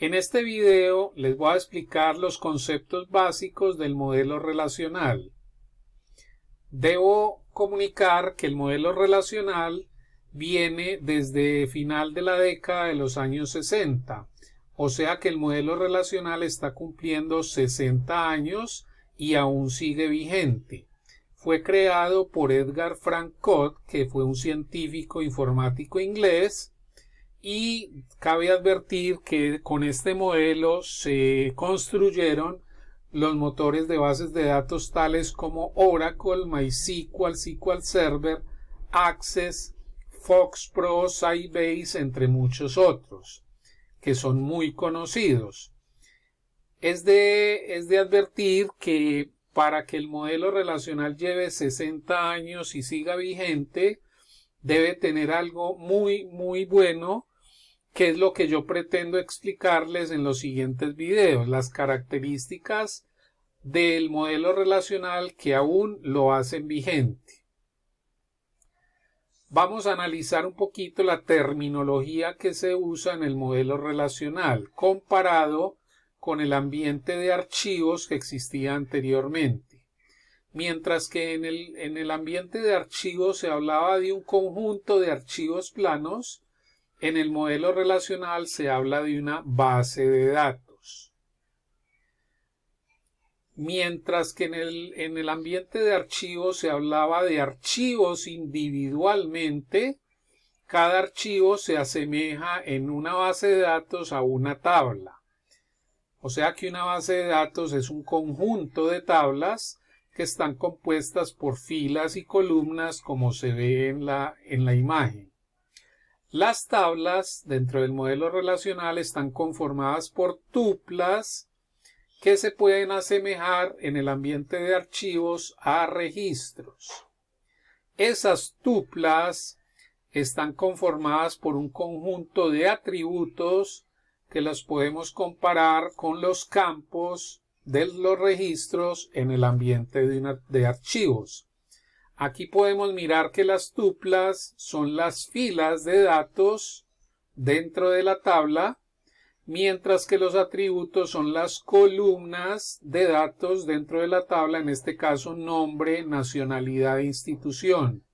En este video les voy a explicar los conceptos básicos del modelo relacional. Debo comunicar que el modelo relacional viene desde final de la década de los años 60, o sea que el modelo relacional está cumpliendo 60 años y aún sigue vigente. Fue creado por Edgar Frank Codd, que fue un científico informático inglés, y cabe advertir que con este modelo se construyeron los motores de bases de datos tales como Oracle, MySQL, SQL Server, Access, FoxPro, Sybase, entre muchos otros, que son muy conocidos. Es de advertir que para que el modelo relacional lleve 60 años y siga vigente, debe tener algo muy bueno, que es lo que yo pretendo explicarles en los siguientes videos, las características del modelo relacional que aún lo hacen vigente. Vamos a analizar un poquito la terminología que se usa en el modelo relacional comparado con el ambiente de archivos que existía anteriormente. Mientras que en el ambiente de archivos se hablaba de un conjunto de archivos planos, en el modelo relacional se habla de una base de datos. Mientras que en el ambiente de archivos se hablaba de archivos individualmente, cada archivo se asemeja en una base de datos a una tabla. O sea que una base de datos es un conjunto de tablas que están compuestas por filas y columnas, como se ve en la imagen. Las tablas dentro del modelo relacional están conformadas por tuplas que se pueden asemejar en el ambiente de archivos a registros. Esas tuplas están conformadas por un conjunto de atributos que los podemos comparar con los campos de los registros en el ambiente de archivos. Aquí podemos mirar que las tuplas son las filas de datos dentro de la tabla, mientras que los atributos son las columnas de datos dentro de la tabla, en este caso nombre, nacionalidad e institución.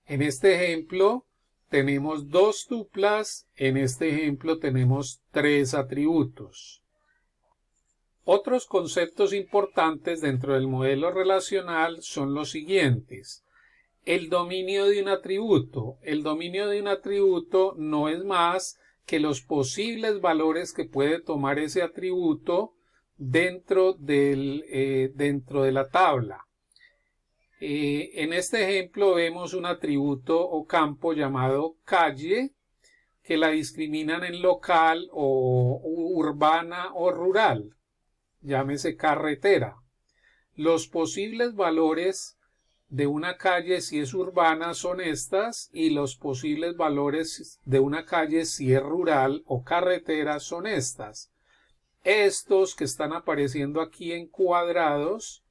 En este ejemplo tenemos dos tuplas, en este ejemplo tenemos tres atributos. Otros conceptos importantes dentro del modelo relacional son los siguientes. El dominio de un atributo. El dominio de un atributo no es más que los posibles valores que puede tomar ese atributo dentro de la tabla. En este ejemplo vemos un atributo o campo llamado calle, que la discriminan en local o urbana o rural. Llámese carretera. Los posibles valores de una calle si es urbana son estas, y los posibles valores de una calle si es rural o carretera son estas. Estos que están apareciendo aquí en cuadrados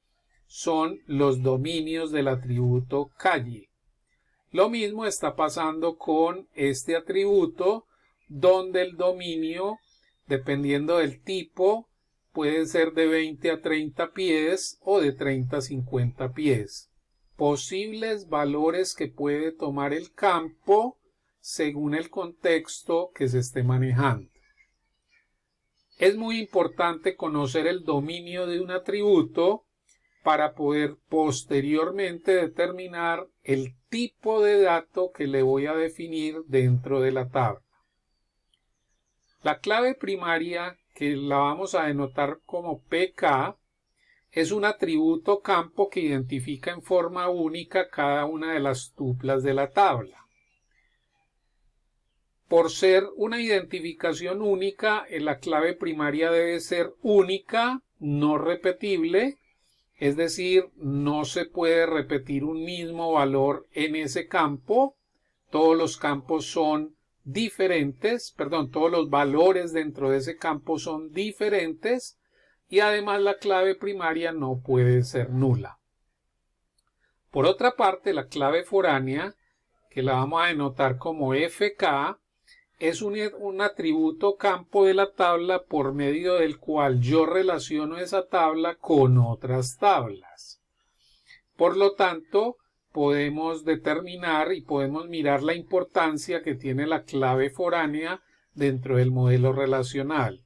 son los dominios del atributo calle. Lo mismo está pasando con este atributo, donde el dominio, dependiendo del tipo, puede ser de 20 a 30 pies o de 30 a 50 pies. Posibles valores que puede tomar el campo según el contexto que se esté manejando. Es muy importante conocer el dominio de un atributo para poder posteriormente determinar el tipo de dato que le voy a definir dentro de la tabla. La clave primaria, que la vamos a denotar como PK, es un atributo campo que identifica en forma única cada una de las tuplas de la tabla. Por ser una identificación única, la clave primaria debe ser única, no repetible, es decir, no se puede repetir un mismo valor en ese campo. Todos los campos son diferentes, todos los valores dentro de ese campo son diferentes, y además la clave primaria no puede ser nula. Por otra parte, la clave foránea, que la vamos a denotar como FK, es un atributo campo de la tabla por medio del cual yo relaciono esa tabla con otras tablas. Por lo tanto, podemos determinar y podemos mirar la importancia que tiene la clave foránea dentro del modelo relacional.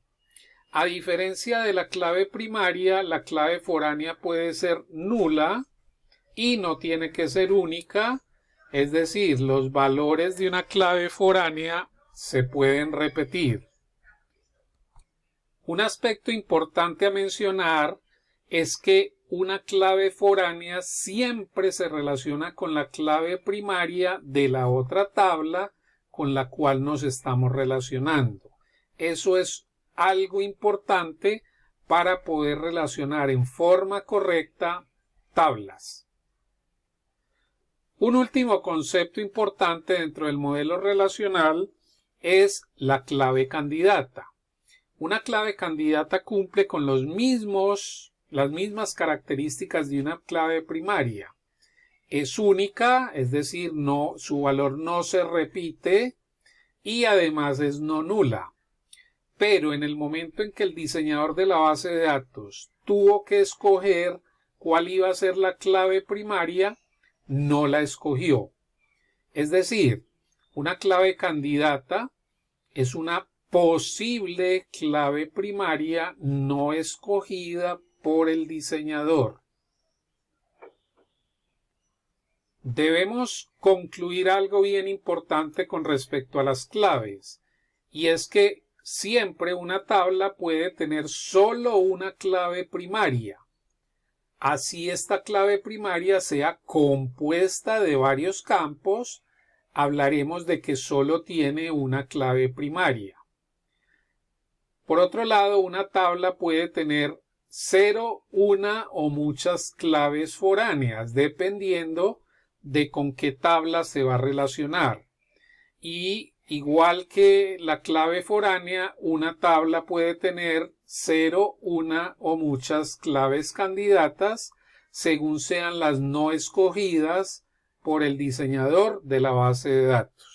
A diferencia de la clave primaria, la clave foránea puede ser nula y no tiene que ser única, es decir, los valores de una clave foránea se pueden repetir. Un aspecto importante a mencionar es que una clave foránea siempre se relaciona con la clave primaria de la otra tabla con la cual nos estamos relacionando. Eso es algo importante para poder relacionar en forma correcta tablas. Un último concepto importante dentro del modelo relacional es la clave candidata. Una clave candidata cumple con las mismas características de una clave primaria. Es única, es decir, su valor no se repite y además es no nula. Pero en el momento en que el diseñador de la base de datos tuvo que escoger cuál iba a ser la clave primaria, no la escogió. Es decir, una clave candidata es una posible clave primaria no escogida por el diseñador. Debemos concluir algo bien importante con respecto a las claves, y es que siempre una tabla puede tener solo una clave primaria. Así esta clave primaria sea compuesta de varios campos, hablaremos de que solo tiene una clave primaria. Por otro lado, una tabla puede tener 0, una o muchas claves foráneas, dependiendo de con qué tabla se va a relacionar. Y igual que la clave foránea, una tabla puede tener 0, una o muchas claves candidatas según sean las no escogidas por el diseñador de la base de datos.